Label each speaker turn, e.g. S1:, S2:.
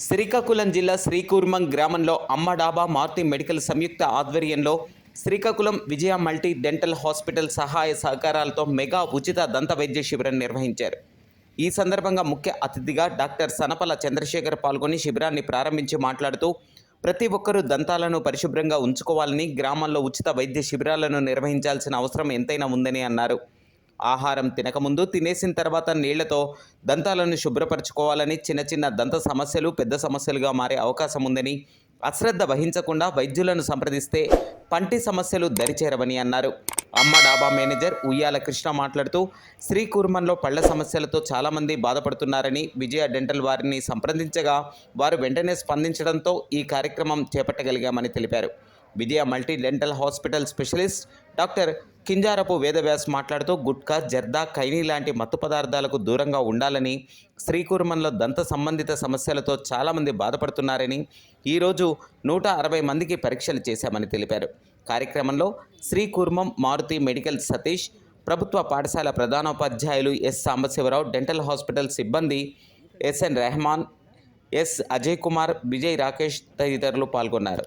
S1: శ్రీకాకుళం జిల్లా శ్రీకూర్మం గ్రామంలో అమ్మ డాబా మారుతి మెడికల్ సంయుక్త ఆధ్వర్యంలో శ్రీకాకుళం విజయ మల్టీ డెంటల్ హాస్పిటల్ సహాయ సహకారాలతో మెగా ఉచిత దంత వైద్య శిబిరం నిర్వహించారు. ఈ సందర్భంగా ముఖ్య అతిథిగా డాక్టర్ సనపల చంద్రశేఖర్ పాల్గొని శిబిరాన్ని ప్రారంభించి మాట్లాడుతూ ప్రతి ఒక్కరూ దంతాలను పరిశుభ్రంగా ఉంచుకోవాలని, గ్రామాల్లో ఉచిత వైద్య శిబిరాలను నిర్వహించాల్సిన అవసరం ఎంతైనా ఉందని అన్నారు. ఆహారం తినకముందు, తినేసిన తర్వాత నీళ్లతో దంతాలను శుభ్రపరచుకోవాలని, చిన్న చిన్న దంత సమస్యలు పెద్ద సమస్యలుగా మారే అవకాశం ఉందని, అశ్రద్ధ వహించకుండా వైద్యులను సంప్రదిస్తే పంటి సమస్యలు దరిచేరవని అన్నారు. అమ్మ డాబా మేనేజర్ ఉయ్యాల కృష్ణ మాట్లాడుతూ శ్రీకూర్మంలో పళ్ల సమస్యలతో చాలామంది బాధపడుతున్నారని, విజయ డెంటల్ వారిని సంప్రదించగా వారు వెంటనే స్పందించడంతో ఈ కార్యక్రమం చేపట్టగలిగామని తెలిపారు. Vijaya multi dental hospital specialist doctor Kinjarapu Vedavyas మాట్లాడుతూ గుట్కా, జర్దా, ఖైనీ లాంటి మత్తు పదార్థాలకు దూరంగా ఉండాలని, శ్రీకూర్మంలో దంత సంబంధిత సమస్యలతో చాలామంది బాధపడుతున్నారని, ఈరోజు 160 మందికి పరీక్షలు చేశామని తెలిపారు. కార్యక్రమంలో శ్రీకూర్మం మారుతి మెడికల్ సతీష్, ప్రభుత్వ పాఠశాల ప్రధానోపాధ్యాయులు ఎస్ సాంబశివరావు, డెంటల్ హాస్పిటల్ సిబ్బంది ఎస్ఎన్ రెహమాన్, ఎస్ అజయ్ కుమార్, విజయ్ రాకేష్ తదితరులు పాల్గొన్నారు.